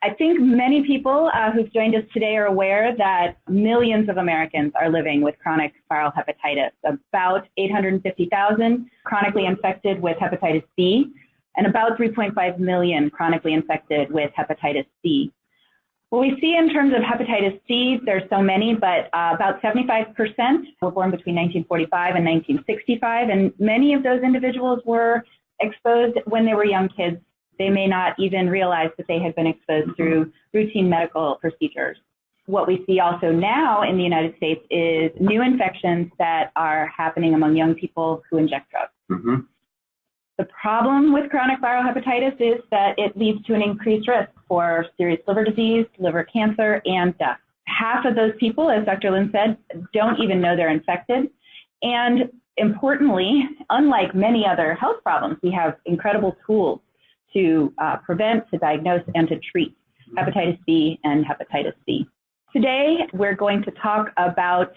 I think many people who've joined us today are aware that millions of Americans are living with chronic viral hepatitis, about 850,000 chronically infected with hepatitis C, and about 3.5 million chronically infected with hepatitis C. What we see in terms of hepatitis C, there's so many, but about 75% were born between 1945 and 1965, and many of those individuals were exposed when they were young kids. They may not even realize that they had been exposed through routine medical procedures. What we see also now in the United States is new infections that are happening among young people who inject drugs. Mm-hmm. The problem with chronic viral hepatitis is that it leads to an increased risk for serious liver disease, liver cancer, and death. Half of those people, as Dr. Lin said, don't even know they're infected. And importantly, unlike many other health problems, we have incredible tools to prevent, to diagnose, and to treat hepatitis B and hepatitis C. Today, we're going to talk about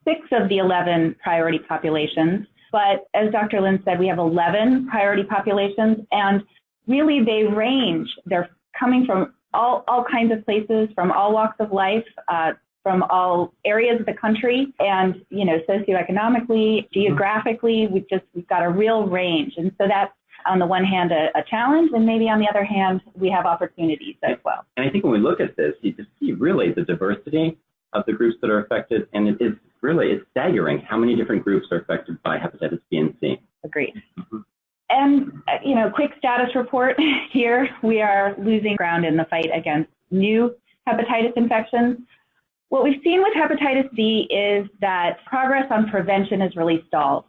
6 of the 11 priority populations, but as Dr. Lin said, we have 11 priority populations, and really they range. They're coming from all kinds of places, from all walks of life, from all areas of the country, and socioeconomically, geographically, we've got a real range. And so that's, on the one hand, a challenge, and maybe on the other hand, we have opportunities as well. And I think when we look at this, you just see really the diversity of the groups that are affected, and it's staggering how many different groups are affected by hepatitis B and C. Agreed. Mm-hmm. And, quick status report here. We are losing ground in the fight against new hepatitis infections. What we've seen with hepatitis B is that progress on prevention is really stalled.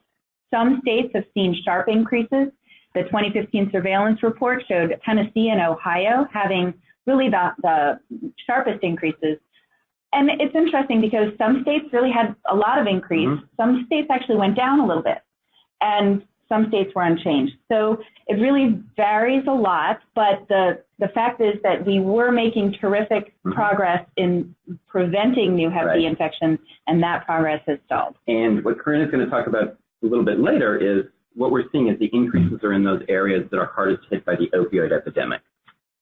Some states have seen sharp increases. The 2015 surveillance report showed Tennessee and Ohio having really the sharpest increases. And it's interesting because some states really had a lot of increase. Mm-hmm. Some states actually went down a little bit, and some states were unchanged. So it really varies a lot, but the fact is that we were making terrific progress in preventing new Hep B infections, and that progress has stalled. And what Corinna is going to talk about a little bit later is what we're seeing is the increases are in those areas that are hardest hit by the opioid epidemic.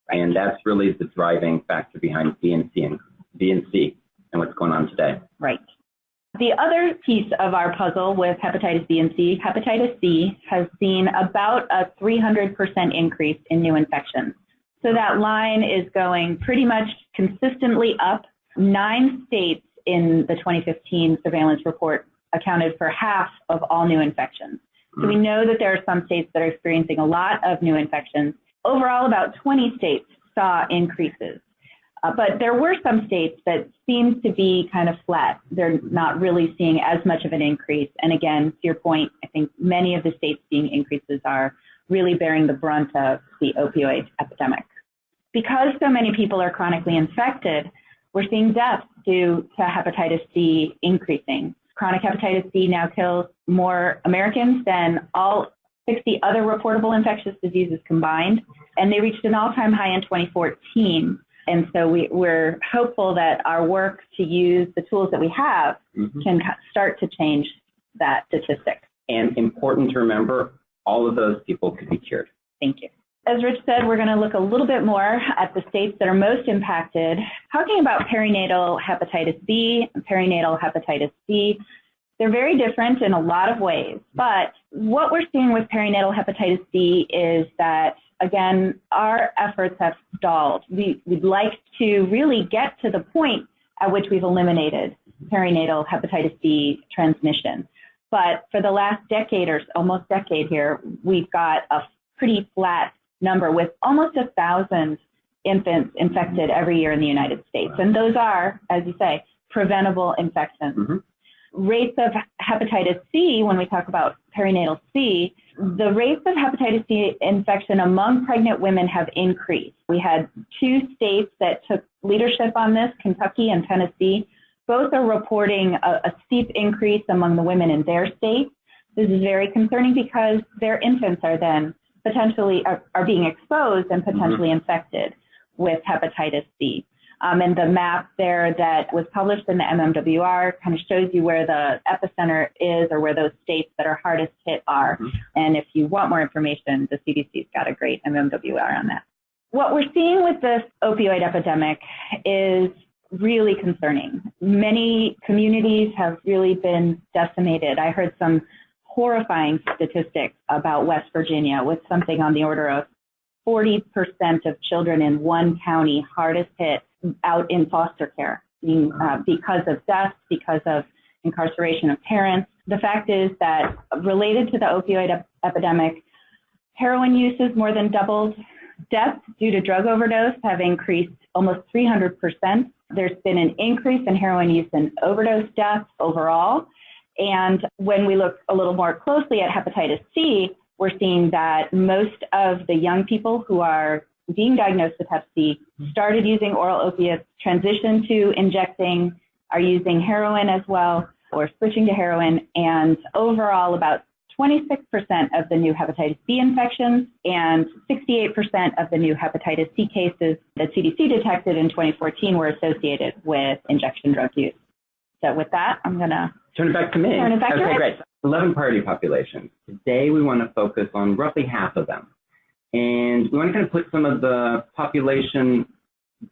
And that's really the driving factor behind B and C and what's going on today. Right. The other piece of our puzzle with hepatitis B and C, hepatitis C has seen about a 300% increase in new infections. So that line is going pretty much consistently up. 9 states in the 2015 surveillance report accounted for half of all new infections. So we know that there are some states that are experiencing a lot of new infections. Overall, about 20 states saw increases. But there were some states that seemed to be kind of flat. They're not really seeing as much of an increase. And again, to your point, I think many of the states seeing increases are really bearing the brunt of the opioid epidemic. Because so many people are chronically infected, we're seeing deaths due to hepatitis C increasing. Chronic hepatitis C now kills more Americans than all 60 other reportable infectious diseases combined, and they reached an all-time high in 2014. And so we're hopeful that our work to use the tools that we have can start to change that statistic. And important to remember, all of those people could be cured. Thank you. As Rich said, we're going to look a little bit more at the states that are most impacted. Talking about perinatal hepatitis B and perinatal hepatitis C, they're very different in a lot of ways. But what we're seeing with perinatal hepatitis C is that, again, our efforts have stalled. We'd like to really get to the point at which we've eliminated perinatal hepatitis C transmission. But for the last decade or almost decade here, we've got a pretty flat number with almost 1,000 infants infected every year in the United States. And those are, as you say, preventable infections. Rates of hepatitis C, when we talk about perinatal C, the rates of hepatitis C infection among pregnant women have increased. We had 2 states that took leadership on this, Kentucky and Tennessee. Both are reporting a steep increase among the women in their states. This is very concerning because their infants are then potentially are being exposed and potentially infected with hepatitis C. And the map there that was published in the MMWR kind of shows you where the epicenter is or where those states that are hardest hit are. And if you want more information, the CDC's got a great MMWR on that. What we're seeing with this opioid epidemic is really concerning. Many communities have really been decimated. I heard some horrifying statistics about West Virginia, with something on the order of 40% of children in one county hardest hit out in foster care because of death, because of incarceration of parents. The fact is that related to the opioid epidemic, heroin use has more than doubled. Deaths due to drug overdose have increased almost 300%. There's been an increase in heroin use and overdose deaths overall. And when we look a little more closely at hepatitis C, we're seeing that most of the young people who are being diagnosed with Hep C started using oral opiates, transitioned to injecting, are using heroin as well, or switching to heroin. And overall, about 26% of the new hepatitis B infections and 68% of the new hepatitis C cases that CDC detected in 2014 were associated with injection drug use. So with that, I'm going to turn it back to me. Okay, great. 11 priority populations. Today, we want to focus on roughly half of them. And we want to kind of put some of the population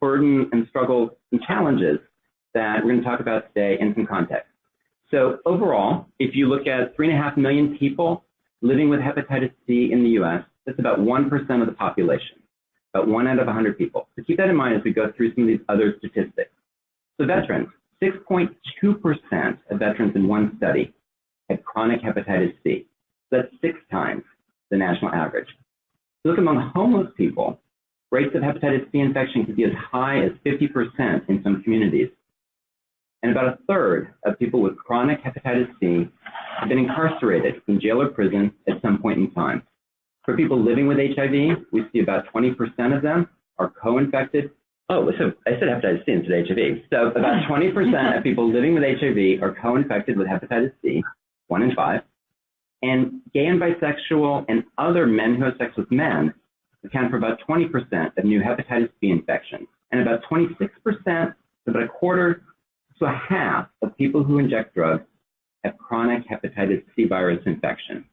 burden and struggles and challenges that we're going to talk about today in some context. So overall, if you look at 3.5 million people living with hepatitis C in the U.S., that's about 1% of the population, about 1 out of 100 people. So keep that in mind as we go through some of these other statistics. So veterans, 6.2% of veterans in one study had chronic hepatitis C. That's 6 times the national average. Look among homeless people, rates of hepatitis C infection could be as high as 50% in some communities. And about a third of people with chronic hepatitis C have been incarcerated in jail or prison at some point in time. For people living with HIV, we see about 20% of them are co-infected. Oh, so I said hepatitis C instead of HIV. So about 20% of people living with HIV are co-infected with hepatitis C, 1 in 5. And gay and bisexual and other men who have sex with men account for about 20% of new hepatitis B infections. And about 26%, about a quarter to a half of people who inject drugs have chronic hepatitis C virus infection.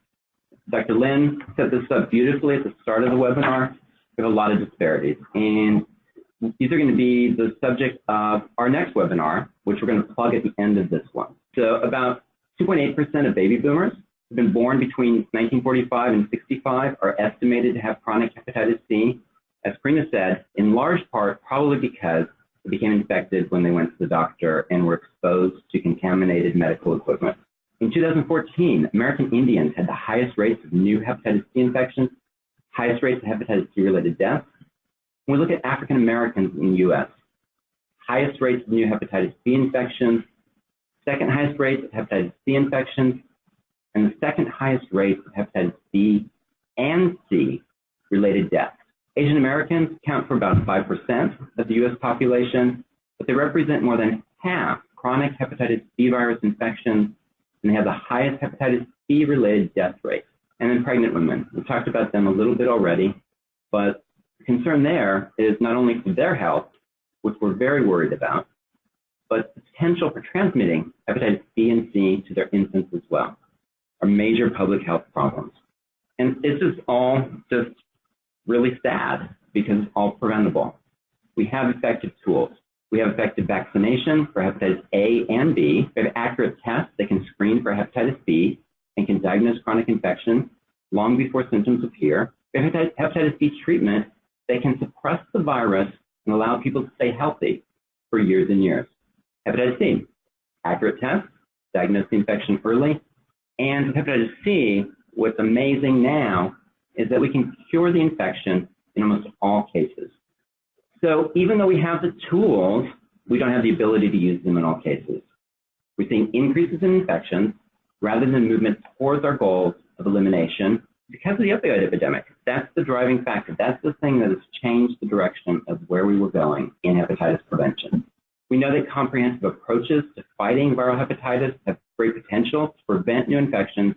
Dr. Lin set this up beautifully at the start of the webinar. We have a lot of disparities. And these are going to be the subject of our next webinar, which we're going to plug at the end of this one. So about 2.8% of baby boomers who've been born between 1945 and 65 are estimated to have chronic hepatitis C. As Corinna said, in large part, probably because they became infected when they went to the doctor and were exposed to contaminated medical equipment. In 2014, American Indians had the highest rates of new hepatitis C infections, highest rates of hepatitis C-related deaths. When we look at African Americans in the U.S., highest rates of new hepatitis B infections, second highest rates of hepatitis C infections, and the second highest rates of hepatitis B and C-related deaths. Asian Americans account for about 5% of the U.S. population, but they represent more than half chronic hepatitis B virus infections, and they have the highest hepatitis C-related death rates. And then pregnant women. We talked about them a little bit already, but the concern there is not only for their health, which we're very worried about, but the potential for transmitting hepatitis B and C to their infants as well are major public health problems. And this is all just really sad because it's all preventable. We have effective tools. We have effective vaccination for hepatitis A and B. We have accurate tests that can screen for hepatitis B and can diagnose chronic infection long before symptoms appear. We have hepatitis B treatment that can suppress the virus and allow people to stay healthy for years and years. Hepatitis C, accurate tests, diagnose the infection early. And with hepatitis C, what's amazing now is that we can cure the infection in almost all cases. So even though we have the tools, we don't have the ability to use them in all cases. We're seeing increases in infections rather than movement towards our goals of elimination because of the opioid epidemic. That's the driving factor. That's the thing that has changed the direction of where we were going in hepatitis prevention. We know that comprehensive approaches to fighting viral hepatitis have great potential to prevent new infections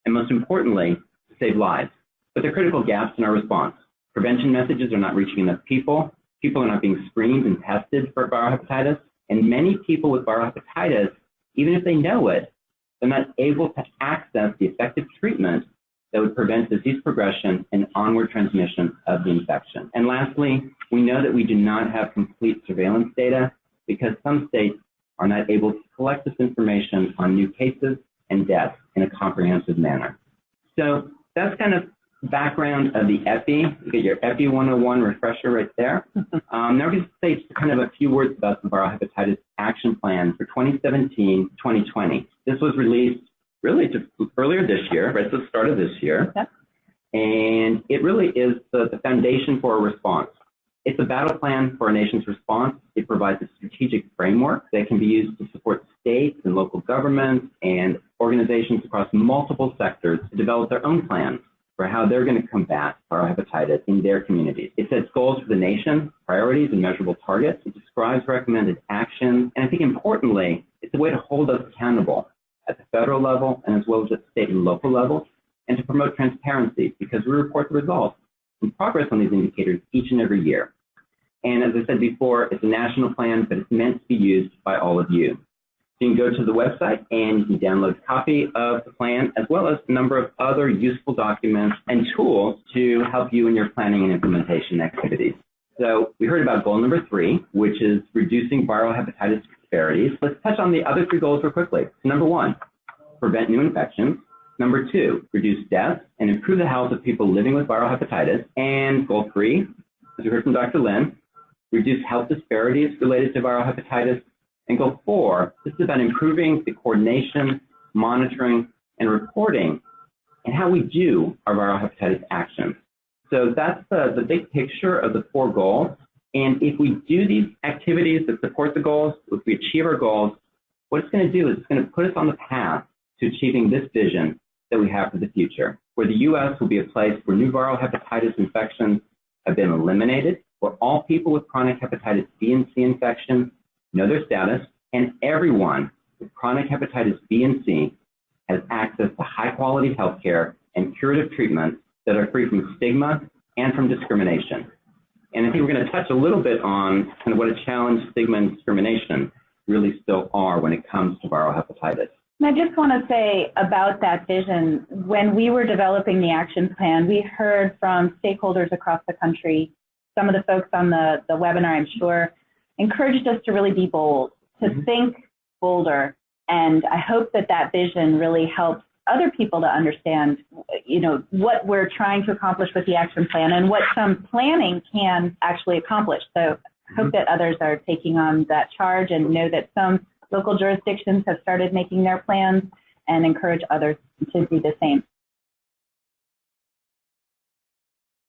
and, most importantly, to save lives. But there are critical gaps in our response. Prevention messages are not reaching enough people. People are not being screened and tested for viral hepatitis. And many people with viral hepatitis, even if they know it, they're not able to access the effective treatment that would prevent disease progression and onward transmission of the infection. And lastly, we know that we do not have complete surveillance data because some states are not able to collect this information on new cases and deaths in a comprehensive manner. So that's kind of background of the EPI. You get your EPI 101 refresher right there. Now I'm going to say just kind of a few words about the Viral Hepatitis Action Plan for 2017-2020. This was released really just earlier this year, right at the start of this year. Yep. And it really is the foundation for a response. It's a battle plan for a nation's response. It provides a strategic framework that can be used to support states and local governments and organizations across multiple sectors to develop their own plans for how they're going to combat viral hepatitis in their communities. It sets goals for the nation, priorities and measurable targets. It describes recommended actions. And I think importantly, it's a way to hold us accountable at the federal level and as well as at state and local levels, and to promote transparency because we report the results and progress on these indicators each and every year. And as I said before, it's a national plan, but it's meant to be used by all of you. So you can go to the website and you can download a copy of the plan as well as a number of other useful documents and tools to help you in your planning and implementation activities. So we heard about goal number 3, which is reducing viral hepatitis disparities. Let's touch on the other 3 goals real quickly. So number 1, prevent new infections. Number 2, reduce deaths and improve the health of people living with viral hepatitis. And goal 3, as we heard from Dr. Lin, reduce health disparities related to viral hepatitis. And goal 4, this is about improving the coordination, monitoring, and reporting and how we do our viral hepatitis actions. So that's the big picture of the 4 goals. And if we do these activities that support the goals, if we achieve our goals, what it's going to do is it's going to put us on the path to achieving this vision that we have for the future, where the U.S. will be a place where new viral hepatitis infections have been eliminated, where all people with chronic hepatitis B and C infection know their status, and everyone with chronic hepatitis B and C has access to high-quality health care and curative treatments that are free from stigma and from discrimination. And I think we're going to touch a little bit on kind of what a challenge stigma and discrimination really still are when it comes to viral hepatitis. And I just want to say about that vision, when we were developing the action plan, we heard from stakeholders across the country. Some of the folks on the webinar, I'm sure, encouraged us to really be bold, to think bolder. And I hope that that vision really helps other people to understand, you know, what we're trying to accomplish with the action plan and what some planning can actually accomplish. So I hope that others are taking on that charge and know that some local jurisdictions have started making their plans and encourage others to do the same.